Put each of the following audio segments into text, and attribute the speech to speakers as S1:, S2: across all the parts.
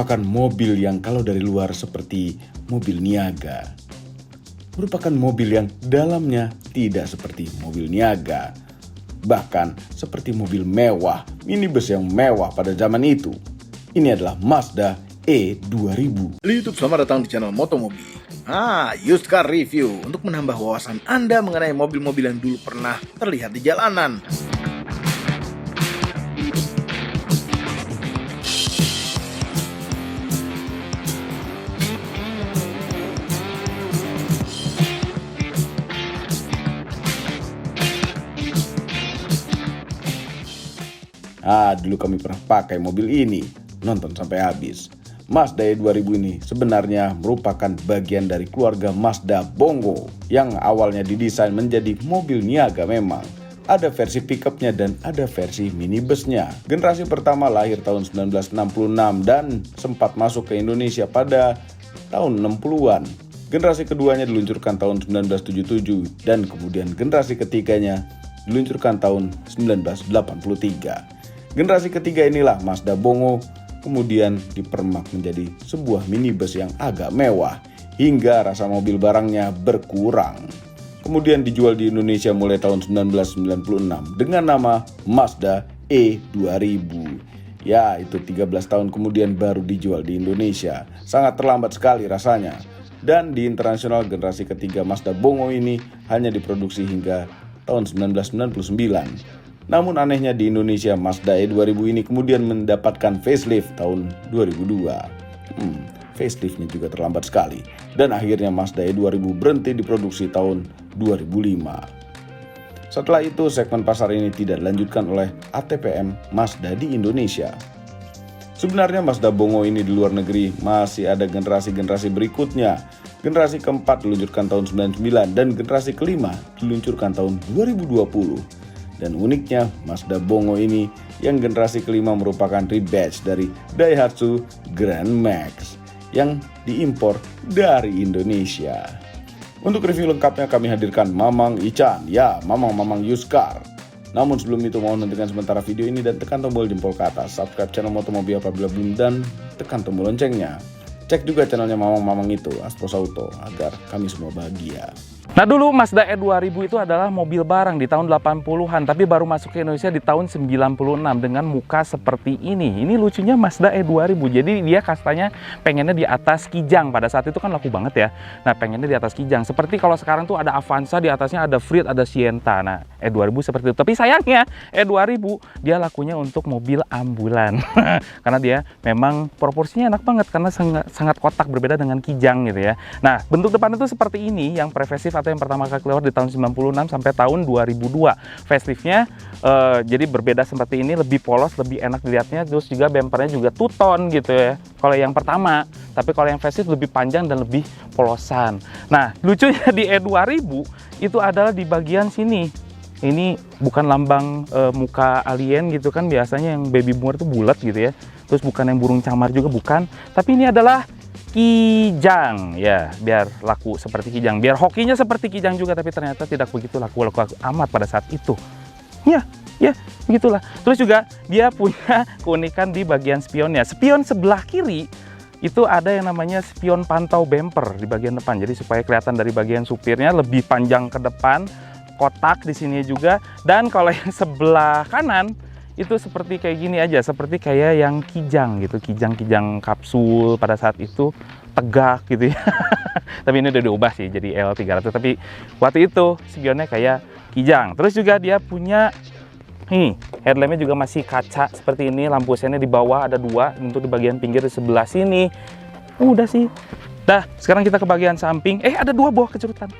S1: merupakan mobil yang kalau dari luar seperti mobil niaga. Merupakan mobil yang dalamnya tidak seperti mobil niaga. Bahkan seperti mobil mewah, minibus yang mewah pada zaman itu. Ini adalah Mazda E2000.
S2: YouTube, selamat datang di channel Motomobi. Used car review untuk menambah wawasan Anda mengenai mobil-mobil yang dulu pernah terlihat di jalanan.
S1: Dulu kami pernah pakai mobil ini, nonton sampai habis. Mazda E2000 ini sebenarnya merupakan bagian dari keluarga Mazda Bongo yang awalnya didesain menjadi mobil niaga memang. Ada versi pickupnya dan ada versi minibusnya. Generasi pertama lahir tahun 1966 dan sempat masuk ke Indonesia pada tahun 60-an. Generasi keduanya diluncurkan tahun 1977 dan kemudian generasi ketiganya diluncurkan tahun 1983. Generasi ketiga inilah Mazda Bongo kemudian dipermak menjadi sebuah minibus yang agak mewah hingga rasa mobil barangnya berkurang. Kemudian dijual di Indonesia mulai tahun 1996 dengan nama Mazda E2000. Ya, itu 13 tahun kemudian baru dijual di Indonesia. Sangat terlambat sekali rasanya. Dan di internasional generasi ketiga Mazda Bongo ini hanya diproduksi hingga tahun 1999. Namun anehnya di Indonesia Mazda E2000 ini kemudian mendapatkan facelift tahun 2002. Faceliftnya juga terlambat sekali. Dan akhirnya Mazda E2000 berhenti diproduksi tahun 2005. Setelah itu segmen pasar ini tidak dilanjutkan oleh ATPM Mazda di Indonesia. Sebenarnya Mazda Bongo ini di luar negeri masih ada generasi-generasi berikutnya. Generasi keempat diluncurkan tahun 99 dan generasi kelima diluncurkan tahun 2020. Dan uniknya Mazda Bongo ini yang generasi kelima merupakan rebadge dari Daihatsu Grand Max yang diimpor dari Indonesia. Untuk review lengkapnya kami hadirkan Mamang Ican, ya Mamang used car. Namun sebelum itu mau nantikan sementara video ini dan tekan tombol jempol ke atas, subscribe channel Motomobi apabila belum dan tekan tombol loncengnya. Cek juga channelnya Mamang itu, Aspros Auto, agar kami semua bahagia.
S3: Nah dulu Mazda E2000 itu adalah mobil barang di tahun 80-an, tapi baru masuk ke Indonesia di tahun 96 dengan muka seperti ini. Ini lucunya Mazda E2000, jadi dia kastanya pengennya di atas Kijang. Pada saat itu kan laku banget ya. Nah pengennya di atas Kijang, seperti kalau sekarang tuh ada Avanza, di atasnya ada Freed, ada Sienta. Nah E2000 seperti itu, tapi sayangnya E2000 dia lakunya untuk mobil ambulan. Karena dia memang proporsinya enak banget, karena sangat kotak, berbeda dengan Kijang gitu ya. Nah bentuk depan itu seperti ini, yang preventif atau yang pertama kali keluar di tahun 96 sampai tahun 2002. Faceliftnya jadi berbeda seperti ini, lebih polos, lebih enak dilihatnya, terus juga bempernya juga two-tone gitu ya kalau yang pertama, tapi kalau yang facelift lebih panjang dan lebih polosan. Nah lucunya di E2000 itu adalah di bagian sini. Ini bukan lambang muka alien gitu kan, biasanya yang baby boomer itu bulat gitu ya, terus bukan yang burung camar juga bukan, tapi ini adalah Kijang ya, biar laku seperti Kijang, biar hokinya seperti Kijang juga, tapi ternyata tidak begitu laku amat pada saat itu. Ya begitulah. Terus juga dia punya keunikan di bagian spionnya. Spion sebelah kiri itu ada yang namanya spion pantau bumper di bagian depan, jadi supaya kelihatan dari bagian supirnya lebih panjang ke depan, kotak di sini juga. Dan kalau yang sebelah kanan itu seperti kayak gini aja, seperti kayak yang Kijang gitu, Kijang kapsul pada saat itu tegak gitu ya. Tapi ini udah diubah sih jadi L300, tapi waktu itu spionnya kayak Kijang. Terus juga dia punya headlampnya juga masih kaca seperti ini, lampu sennya di bawah ada dua, untuk di bagian pinggir di sebelah sini. Udah sih. Dah, sekarang kita ke bagian samping. Ada dua buah kejutan.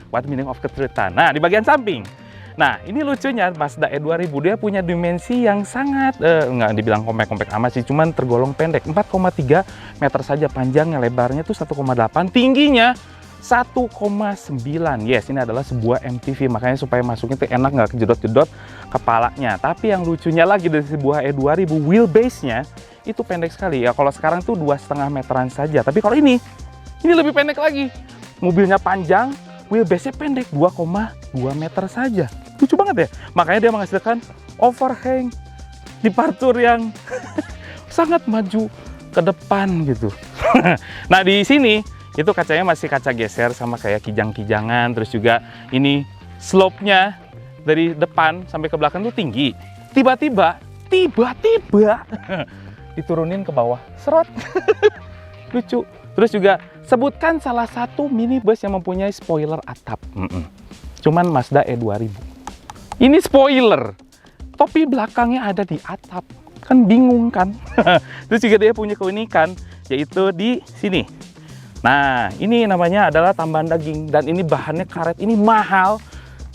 S3: What meaning of kejutan? Nah, di bagian samping. Nah, ini lucunya Mazda E2000 dia punya dimensi yang sangat nggak dibilang kompak-kompak amat sih, cuman tergolong pendek. 4,3 meter saja panjangnya, lebarnya tuh 1,8, tingginya 1,9. Yes, ini adalah sebuah MPV, makanya supaya masuknya tuh enak, nggak kejedot-jedot kepalanya. Tapi yang lucunya lagi dari sebuah E2000, wheelbase-nya itu pendek sekali ya. Kalau sekarang tuh 2,5 meteran saja, tapi kalau ini lebih pendek lagi. Mobilnya panjang, wheelbase-nya pendek, 2,2 meter saja. Lucu banget ya. Makanya dia menghasilkan overhang di partur yang sangat maju ke depan gitu. Nah di sini itu kacanya masih kaca geser sama kayak kijang-kijangan, terus juga ini slope-nya dari depan sampai ke belakang tuh tinggi. Tiba-tiba diturunin ke bawah, serot. Lucu. Terus juga sebutkan salah satu minibus yang mempunyai spoiler atap. Cuman Mazda E2000. Ini spoiler, topi belakangnya ada di atap. Kan bingung kan? Terus juga dia punya keunikan, yaitu di sini. Nah, ini namanya adalah tambahan daging. Dan ini bahannya karet, ini mahal.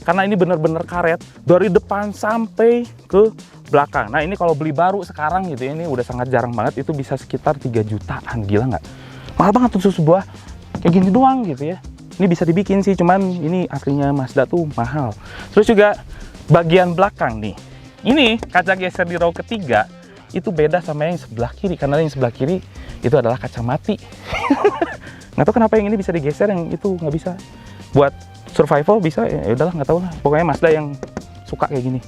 S3: Karena ini benar-benar karet, dari depan sampai ke belakang. Nah, ini kalau beli baru sekarang gitu ya, ini udah sangat jarang banget, itu bisa sekitar 3 jutaan, gila nggak? Mahal banget tuh sebuah kayak gini doang gitu ya. Ini bisa dibikin sih, cuman ini aslinya Mazda tuh mahal. Terus juga bagian belakang nih. Ini kaca geser di row ketiga itu beda sama yang sebelah kiri, karena yang sebelah kiri itu adalah kaca mati. Nggak tahu kenapa yang ini bisa digeser, yang itu nggak bisa. Buat survival bisa, ya udahlah, nggak tahu lah. Pokoknya Mazda yang suka kayak gini.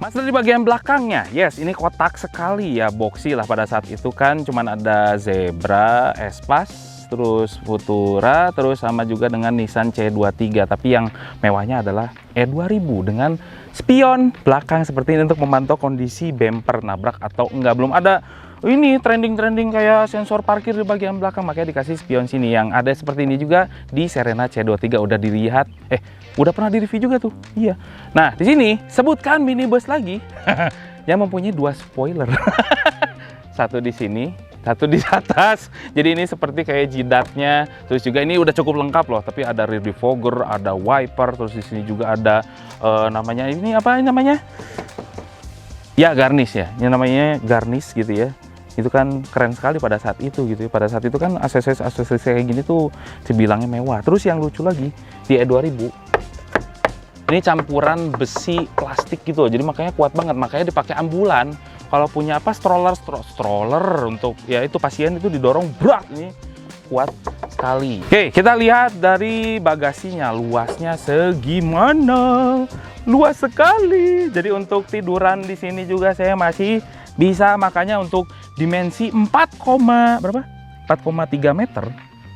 S3: Mazda di bagian belakangnya, yes, ini kotak sekali ya, boxy lah pada saat itu kan. Cuman ada Zebra, S-Pass, terus Futura, terus sama juga dengan Nissan C23. Tapi yang mewahnya adalah E2000 dengan spion belakang seperti ini untuk memantau kondisi bumper nabrak atau enggak. Belum ada ini trending-trending kayak sensor parkir di bagian belakang, makanya dikasih spion sini. Yang ada seperti ini juga di Serena C23 udah dilihat, udah pernah di review juga tuh. Iya. Nah, di sini sebutkan minibus lagi yang mempunyai 2 spoiler. Satu di sini, satu di atas. Jadi ini seperti kayak jidatnya. Terus juga ini udah cukup lengkap loh, tapi ada rear defogger, ada wiper, terus di sini juga ada namanya ini apa namanya? Ya, garnish ya. Yang namanya garnish gitu ya. Itu kan keren sekali pada saat itu gitu ya. Pada saat itu kan aksesoris kayak gini tuh dibilangnya mewah. Terus yang lucu lagi di E2000 ini campuran besi plastik gitu, jadi makanya kuat banget, makanya dipakai ambulan kalau punya apa stroller untuk ya itu pasien itu didorong berat, ini kuat sekali. Oke, kita lihat dari bagasinya, luasnya segimana, luas sekali. Jadi untuk tiduran di sini juga saya masih bisa, makanya untuk dimensi 4,3 meter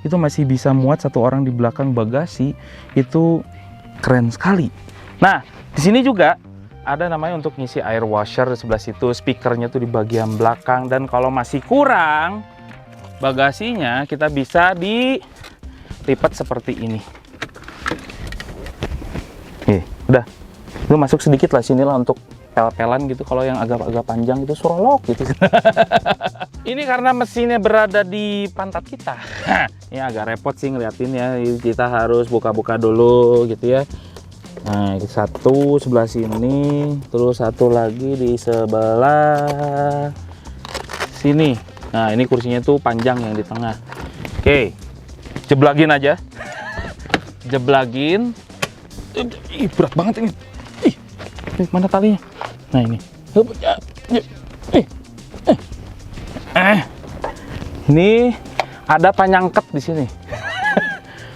S3: itu masih bisa muat satu orang di belakang bagasi, itu keren sekali. Nah, di sini juga ada namanya untuk ngisi air washer di sebelah situ, speakernya tuh di bagian belakang, dan kalau masih kurang bagasinya kita bisa dilipat seperti ini. Udah, itu masuk sedikit lah sinilah untuk pel-pelan gitu. Kalau yang agak-agak panjang itu surolok gitu. Ini karena mesinnya berada di pantat kita. Ini agak repot sih ngeliatin ya. Kita harus buka-buka dulu gitu ya. Nah, satu sebelah sini, terus satu lagi di sebelah sini. Nah, ini kursinya tuh panjang yang di tengah. Oke, jeblagin aja. Jeblagin. Ih, berat banget ini. Ih, mana talinya? Nah, ini. Ini ada penyangket di sini.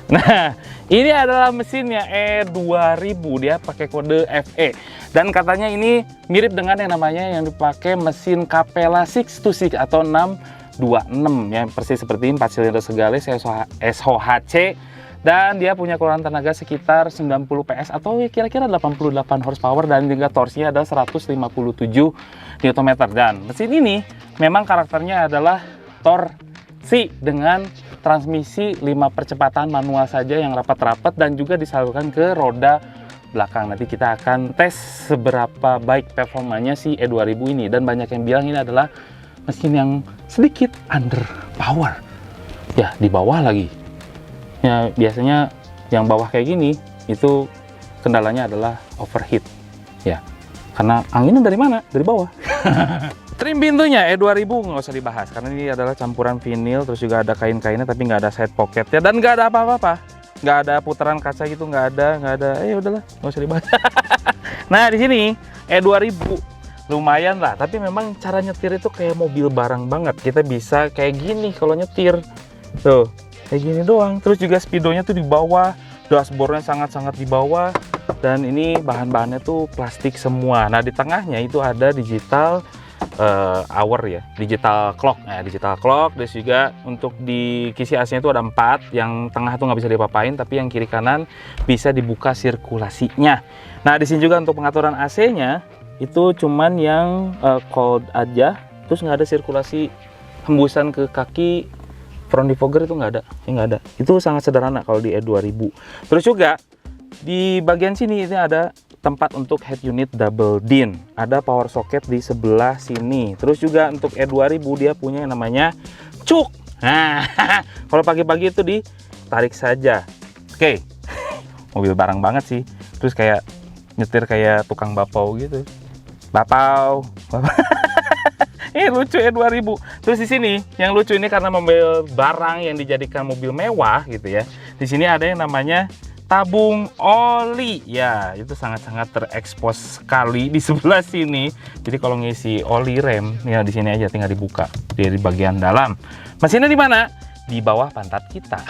S3: Nah, ini adalah mesinnya E2000, dia pakai kode FE. Dan katanya ini mirip dengan yang namanya yang dipakai mesin Capella 626 atau 626 ya, persis seperti 4 silinder segalis SOHC, dan dia punya keluaran tenaga sekitar 90 PS atau kira-kira 88 horsepower, dan juga torsinya ada 157 Nm. Dan mesin ini memang karakternya adalah torsi dengan transmisi 5 percepatan manual saja yang rapat-rapat dan juga disalurkan ke roda belakang. Nanti kita akan tes seberapa baik performanya si E2000 ini, dan banyak yang bilang ini adalah mesin yang sedikit under power. Ya, di bawah lagi. Ya, biasanya yang bawah kayak gini itu kendalanya adalah overheat. Ya, karena anginnya dari mana? Dari bawah. Trim pintunya E2000 nggak usah dibahas, karena ini adalah campuran vinil, terus juga ada kain-kainnya tapi nggak ada side pocketnya, dan nggak ada apa-apa, nggak ada putaran kaca gitu, nggak ada. Udahlah, nggak usah dibahas. Nah, di sini E2000 lumayan lah, tapi memang cara nyetir itu kayak mobil barang banget. Kita bisa kayak gini kalau nyetir, tuh kayak gini doang. Terus juga speedonya tuh di bawah, dashboardnya sangat-sangat di bawah, dan ini bahan-bahannya tuh plastik semua. Nah, di tengahnya itu ada digital hour ya, digital clock. Nah, digital clock, terus juga untuk di kisi AC-nya itu ada 4, yang tengah tuh nggak bisa diapa-apain, tapi yang kiri kanan bisa dibuka sirkulasinya. Nah, di sini juga untuk pengaturan AC-nya itu cuman yang cold aja, terus nggak ada sirkulasi hembusan ke kaki. Front defogger itu nggak ada, nggak ada. Itu sangat sederhana kalau di E2000. Terus juga di bagian sini ini ada tempat untuk head unit double DIN, ada power socket di sebelah sini. Terus juga untuk E2000 dia punya yang namanya cuk. Nah, kalau pagi-pagi itu ditarik saja. Oke, mobil barang banget sih. Terus kayak nyetir kayak tukang bapau gitu. Bapau. Lucu E2000. Terus di sini yang lucu ini karena mobil barang yang dijadikan mobil mewah gitu ya. Di sini ada yang namanya tabung oli, ya itu sangat-sangat terekspos sekali di sebelah sini. Jadi kalau ngisi oli rem, ya di sini aja tinggal dibuka dari bagian dalam. Mesinnya di mana? Di bawah pantat kita.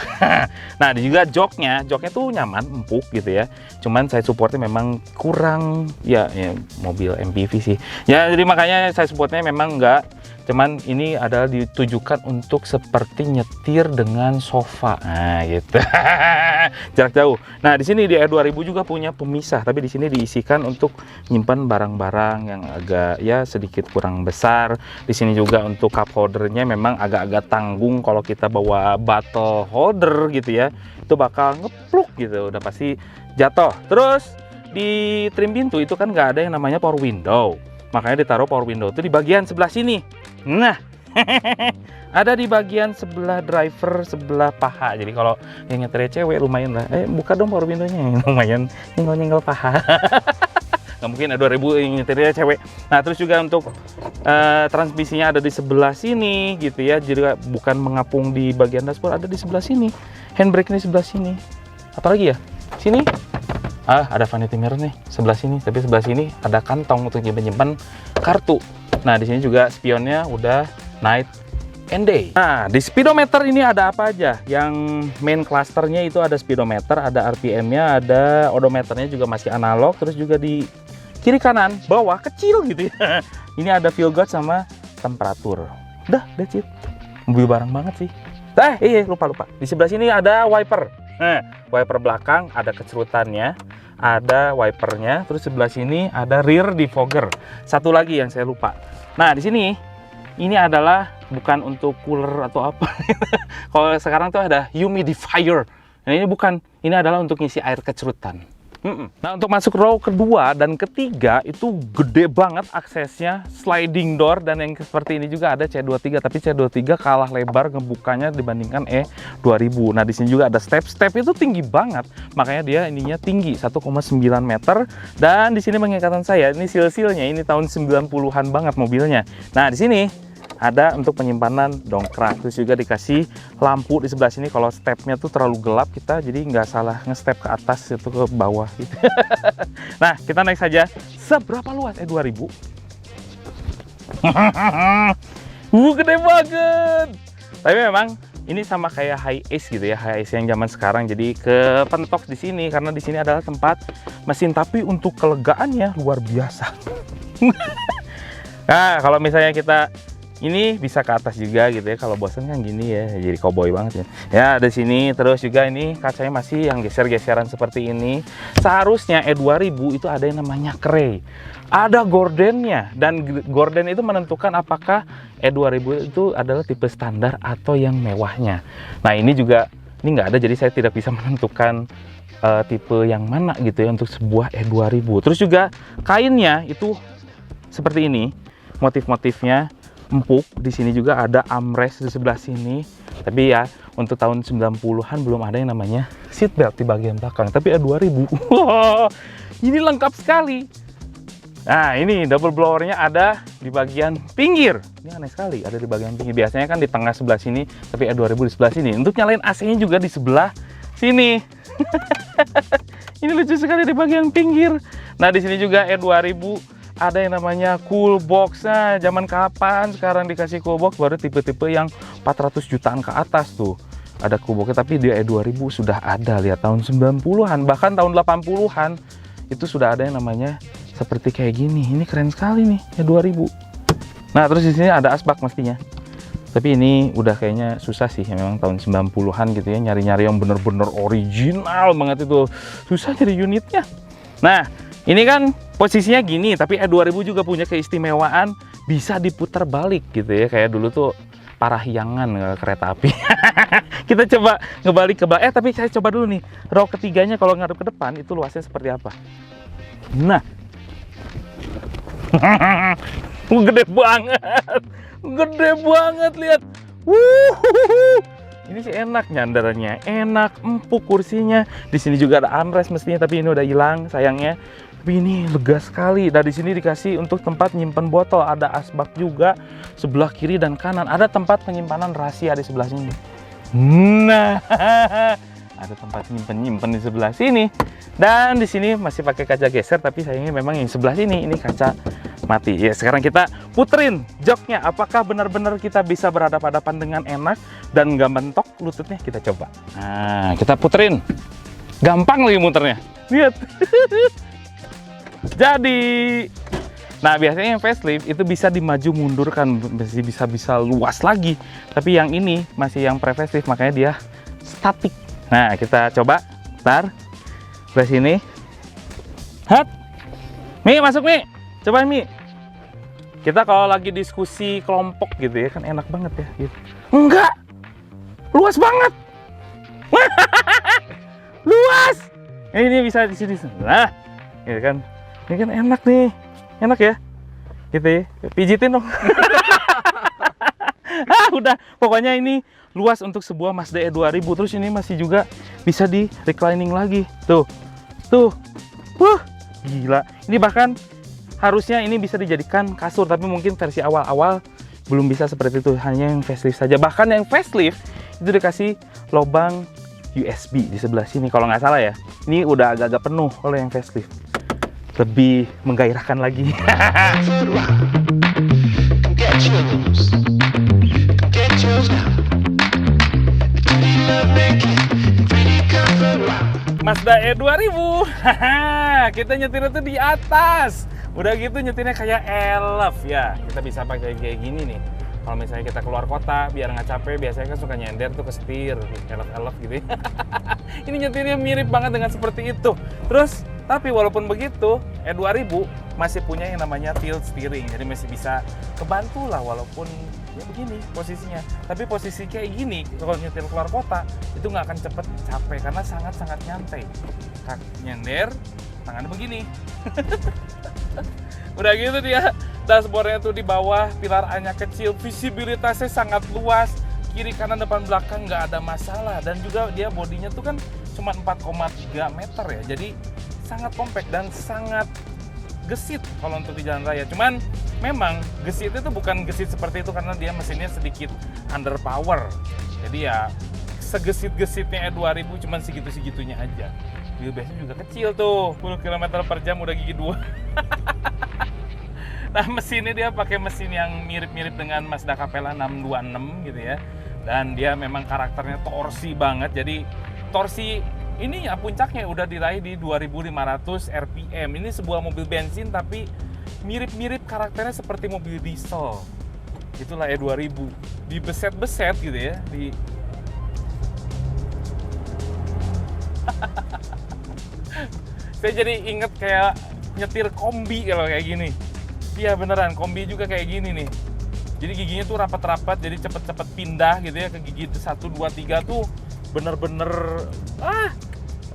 S3: Nah, juga joknya tuh nyaman, empuk gitu ya. Cuman saya supportnya memang kurang, ya mobil MPV sih. Ya jadi makanya saya supportnya memang enggak. Cuman ini adalah ditujukan untuk seperti nyetir dengan sofa, nah gitu. Jarak jauh. Nah di sini di E2000 juga punya pemisah, tapi di sini diisikan untuk nyimpan barang-barang yang agak ya sedikit kurang besar. Di sini juga untuk cup holdernya memang agak-agak tanggung kalau kita bawa bottle holder gitu ya. Itu bakal ngepluk gitu, udah pasti jatuh. Terus di trim pintu itu kan nggak ada yang namanya power window. Makanya ditaruh power window itu di bagian sebelah sini. Nah, ada di bagian sebelah driver, sebelah paha. Jadi kalau yang nyetirnya cewek lumayan lah. Buka dong power window-nya, lumayan nyenggol-nyenggol paha. Nggak mungkin ada 2000 yang nyetirnya cewek. Nah, terus juga untuk transmisinya ada di sebelah sini gitu ya. Jadi bukan mengapung di bagian dashboard, ada di sebelah sini. Handbrake ini sebelah sini. Apalagi ya? Sini. Ada vanity mirror nih sebelah sini, tapi sebelah sini ada kantong untuk nyimpan kartu. Nah, di sini juga spionnya udah night and day. Nah, di speedometer ini ada apa aja? Yang main clusternya itu ada speedometer, ada RPM-nya, ada odometernya juga masih analog, terus juga di kiri kanan bawah kecil gitu ya. Ini ada fuel gauge sama temperatur. Udah, that's it. Mobil barang banget sih. Lupa. Di sebelah sini ada wiper. Nah, wiper belakang ada kecerutannya, ada wipernya, terus sebelah sini ada rear defogger. Satu lagi yang saya lupa. Nah, di sini ini adalah bukan untuk cooler atau apa. Kalau sekarang tuh ada humidifier. Nah, ini bukan, ini adalah untuk ngisi air kecerutan. Nah, untuk masuk row kedua dan ketiga itu gede banget aksesnya, sliding door, dan yang seperti ini juga ada C23, tapi C23 kalah lebar ngebukanya dibandingkan E2000. Nah, di sini juga ada step itu tinggi banget, makanya dia ininya tinggi 1,9 meter. Dan di sini mengikatan saya ini silsilnya ini tahun 90-an banget mobilnya. Nah, di sini ada untuk penyimpanan dongkrak, terus juga dikasih lampu di sebelah sini. Kalau stepnya tuh terlalu gelap kita jadi nggak salah nge-step ke atas itu ke bawah gitu. Nah, kita naik saja. Seberapa luas E2000? Gede banget. Tapi memang ini sama kayak Hi-Ace gitu ya, Hi-Ace yang zaman sekarang. Jadi ke pentok di sini karena di sini adalah tempat mesin, tapi untuk kelegaannya luar biasa. Nah, kalau misalnya kita ini bisa ke atas juga gitu ya, kalau bosan kan gini ya, jadi cowboy banget ya. Ya, ada sini, terus juga ini kacanya masih yang geser-geseran seperti ini. Seharusnya E2000 itu ada yang namanya Cray. Ada gordennya, dan gorden itu menentukan apakah E2000 itu adalah tipe standar atau yang mewahnya. Nah, ini juga, ini nggak ada, jadi saya tidak bisa menentukan tipe yang mana gitu ya untuk sebuah E2000. Terus juga kainnya itu seperti ini, motif-motifnya empuk. Di sini juga ada armrest di sebelah sini. Tapi ya untuk tahun 90-an belum ada yang namanya seat belt di bagian belakang. Tapi E2000, ini lengkap sekali. Nah, ini double blowernya ada di bagian pinggir. Ini aneh sekali, ada di bagian pinggir. Biasanya kan di tengah sebelah sini, tapi E2000 di sebelah sini. Untuk nyalain AC-nya juga di sebelah sini. Ini lucu sekali di bagian pinggir. Nah, di sini juga E2000 ada yang namanya cool box. Nah, zaman kapan sekarang dikasih cool box? Baru tipe-tipe yang 400 jutaan ke atas tuh ada cool boxnya, tapi di E2000 sudah ada. Lihat tahun 90-an, bahkan tahun 80-an itu sudah ada yang namanya seperti kayak gini. Ini keren sekali nih E2000. Nah, terus di sini ada asbak mestinya. Tapi ini udah kayaknya susah sih, memang tahun 90-an gitu ya, nyari-nyari yang bener-bener original banget itu. Susah nyari unitnya. Nah, ini kan posisinya gini, tapi E2000 juga punya keistimewaan bisa diputar balik gitu ya, kayak dulu tuh Parahyangan kereta api. Kita coba ngebalik ke belakang. Tapi saya coba dulu nih, row ketiganya kalau ngadep ke depan itu luasnya seperti apa. Nah. Gede banget. Gede banget, lihat. Ini sih enak nyandarnya, enak, empuk kursinya. Di sini juga ada armrest mestinya, tapi ini udah hilang sayangnya. Tapi ini lega sekali. Dan di sini dikasih untuk tempat nyimpen botol, ada asbak juga sebelah kiri dan kanan. Ada tempat penyimpanan rahasia di sebelah sini. Nah, ada tempat nyimpen di sebelah sini. Dan di sini masih pakai kaca geser, tapi sayangnya memang yang sebelah sini ini kaca mati. Ya, sekarang kita puterin joknya. Apakah benar-benar kita bisa berhadapan-hadapan dengan enak dan nggak mentok lututnya? Kita coba. Nah, kita puterin. Gampang lagi muternya. Lihat. Jadi, nah biasanya yang facelift itu bisa dimaju mundurkan, bisa luas lagi. Tapi yang ini masih yang pre-facelift, makanya dia statik. Nah, kita coba. Ntar ke sini. Hat. Mi, masuk Mi. Coba Mi. Kita kalau lagi diskusi kelompok gitu ya, kan enak banget ya gitu. Enggak. Luas banget. Luas. Ini bisa di sini. Nah, gitu kan. Ini kan enak nih. Enak ya. Gitu ya. Pijitin dong. Udah, pokoknya ini luas untuk sebuah Mazda E2000. Terus ini masih juga bisa di reclining lagi. Tuh. Gila. Ini bahkan harusnya ini bisa dijadikan kasur, tapi mungkin versi awal-awal belum bisa seperti itu, hanya yang facelift saja. Bahkan yang facelift itu dikasih lubang USB di sebelah sini kalau nggak salah ya. Ini udah agak-agak penuh kalau yang facelift. Lebih menggairahkan lagi. Mazda E2000. Kita nyetir itu di atas. Udah gitu nyetirnya kayak elf ya. Kita bisa pakai kayak gini nih. Kalau misalnya kita keluar kota biar nggak capek, biasanya kan suka nyender tuh ke setir, elf gitu. Ini nyetirnya mirip banget dengan seperti itu. Terus tapi walaupun begitu, E2000 masih punya yang namanya tilt steering. Jadi masih bisa kebantu lah walaupun ya begini posisinya. Tapi posisi kayak gini kalau nyetir keluar kota itu nggak akan cepet capek karena sangat-sangat nyantai. Nyender, tangannya begini. Udah gitu dia, dashboardnya tuh di bawah, pilar A-nya kecil, visibilitasnya sangat luas, kiri kanan depan belakang nggak ada masalah. Dan juga dia bodinya tuh kan cuma 4,3 meter ya, jadi sangat compact dan sangat gesit kalau untuk di jalan raya. Cuman memang gesit itu bukan gesit seperti itu karena dia mesinnya sedikit underpower. Jadi ya segesit-gesitnya E2000 cuman segitu-segitunya aja. Wheelbase-nya juga kecil tuh, 10 km per jam udah gigi 2. Nah, mesinnya dia pakai mesin yang mirip-mirip dengan Mazda Capella 626 gitu ya. Dan dia memang karakternya torsi banget. Jadi torsi ini ya puncaknya udah diraih di 2500 rpm. Ini sebuah mobil bensin tapi mirip-mirip karakternya seperti mobil diesel. Itulah E2000. Dibeset-beset gitu ya, Saya jadi inget kayak nyetir kombi kalau kayak gini. Iya beneran, kombi juga kayak gini nih. Jadi giginya tuh rapat-rapat, jadi cepet-cepet pindah gitu ya ke gigi 1, 2, 3 tuh bener-bener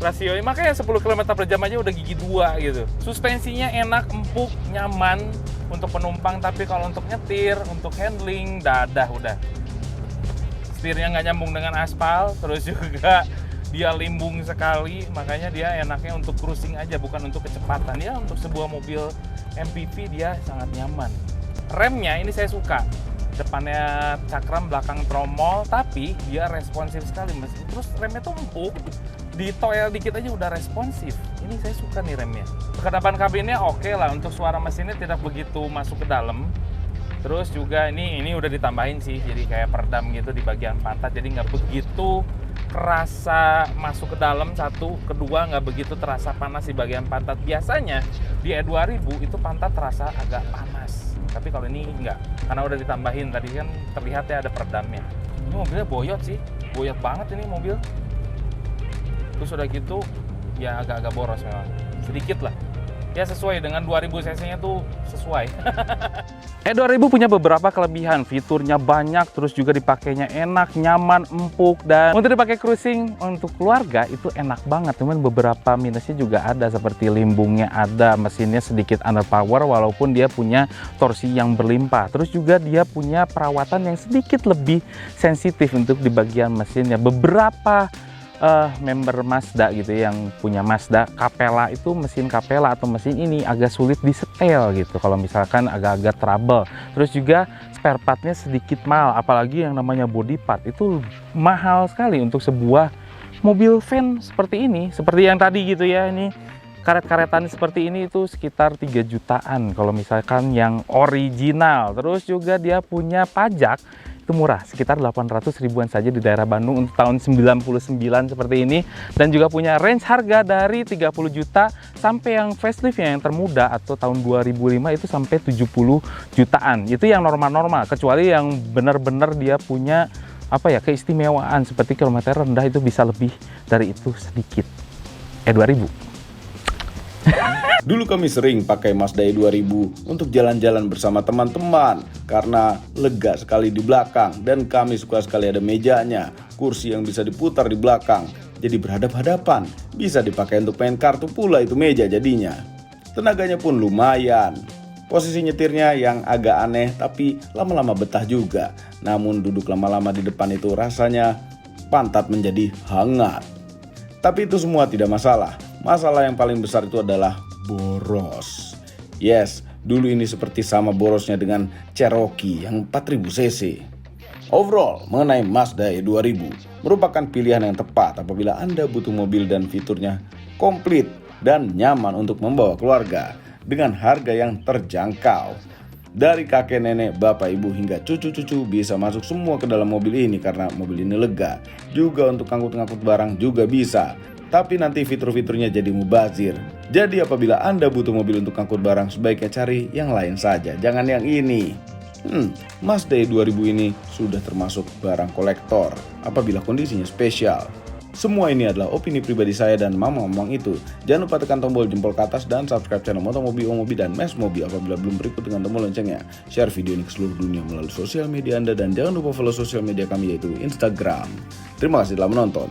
S3: rasionya. Makanya 10 km per jam aja udah gigi 2 gitu. Suspensinya enak, empuk, nyaman untuk penumpang, tapi kalau untuk nyetir, untuk handling, dadah udah. Setirnya nggak nyambung dengan aspal, terus juga dia limbung sekali, makanya dia enaknya untuk cruising aja, bukan untuk kecepatan. Ya untuk sebuah mobil MPV dia sangat nyaman. Remnya ini saya suka, depannya cakram, belakang tromol, tapi dia responsif sekali mas. Terus remnya tuh empuk, ditoel dikit aja udah responsif. Ini saya suka nih remnya. Kedepan kabinnya oke lah, untuk suara mesinnya tidak begitu masuk ke dalam. Terus juga ini udah ditambahin sih, jadi kayak peredam gitu di bagian pantat, jadi nggak begitu kerasa masuk ke dalam, satu, kedua nggak begitu terasa panas di bagian pantat. Biasanya di E2000 itu pantat terasa agak panas, tapi kalau ini enggak, karena udah ditambahin tadi kan terlihat ya ada peredamnya. Ini mobilnya boyot sih, boyot banget ini mobil. Terus udah gitu ya agak-agak boros memang, sedikit lah. Ya sesuai dengan 2000 cc-nya tuh sesuai. E2000 punya beberapa kelebihan, fiturnya banyak, terus juga dipakainya enak, nyaman, empuk, dan untuk dipakai cruising untuk keluarga itu enak banget. Cuman beberapa minusnya juga ada, seperti limbungnya ada, mesinnya sedikit underpower walaupun dia punya torsi yang berlimpah. Terus juga dia punya perawatan yang sedikit lebih sensitif untuk di bagian mesinnya. Beberapa member Mazda gitu yang punya Mazda Capella itu, mesin Capella atau mesin ini agak sulit disetel gitu kalau misalkan agak-agak trouble. Terus juga spare partnya sedikit mahal, apalagi yang namanya body part itu mahal sekali untuk sebuah mobil van seperti ini, seperti yang tadi gitu ya. Ini karet-karetan seperti ini itu sekitar 3 jutaan kalau misalkan yang original. Terus juga dia punya pajak itu murah, sekitar 800 ribuan saja di daerah Bandung untuk tahun 99 seperti ini. Dan juga punya range harga dari 30 juta sampai yang facelift yang termuda atau tahun 2005 itu sampai 70 jutaan. Itu yang normal-normal, kecuali yang benar-benar dia punya apa ya, keistimewaan seperti kilometer rendah itu bisa lebih dari itu sedikit. E2000.
S1: Dulu kami sering pakai Mazda E2000 untuk jalan-jalan bersama teman-teman karena lega sekali di belakang, dan kami suka sekali ada mejanya, kursi yang bisa diputar di belakang, jadi berhadap-hadapan, bisa dipakai untuk main kartu pula itu meja jadinya. Tenaganya pun lumayan. Posisi nyetirnya yang agak aneh tapi lama-lama betah juga. Namun duduk lama-lama di depan itu rasanya pantat menjadi hangat. Tapi itu semua tidak masalah. Masalah yang paling besar itu adalah boros. Yes, dulu ini seperti sama borosnya dengan Cherokee yang 4000 cc. Overall, mengenai Mazda E2000 merupakan pilihan yang tepat apabila Anda butuh mobil dan fiturnya komplit dan nyaman untuk membawa keluarga dengan harga yang terjangkau. Dari kakek nenek, bapak ibu hingga cucu-cucu bisa masuk semua ke dalam mobil ini karena mobil ini lega. Juga untuk ngangkut-ngangkut barang juga bisa. Tapi nanti fitur-fiturnya jadi mubazir. Jadi apabila Anda butuh mobil untuk angkut barang, sebaiknya cari yang lain saja, jangan yang ini. Mazda E2000 ini sudah termasuk barang kolektor apabila kondisinya spesial. Semua ini adalah opini pribadi saya dan ngomong itu. Jangan lupa tekan tombol jempol ke atas dan subscribe channel Motomobi, Omobi, dan Mesmobi apabila belum berikut dengan tombol loncengnya. Share video ini ke seluruh dunia melalui sosial media Anda dan jangan lupa follow sosial media kami yaitu Instagram. Terima kasih telah menonton.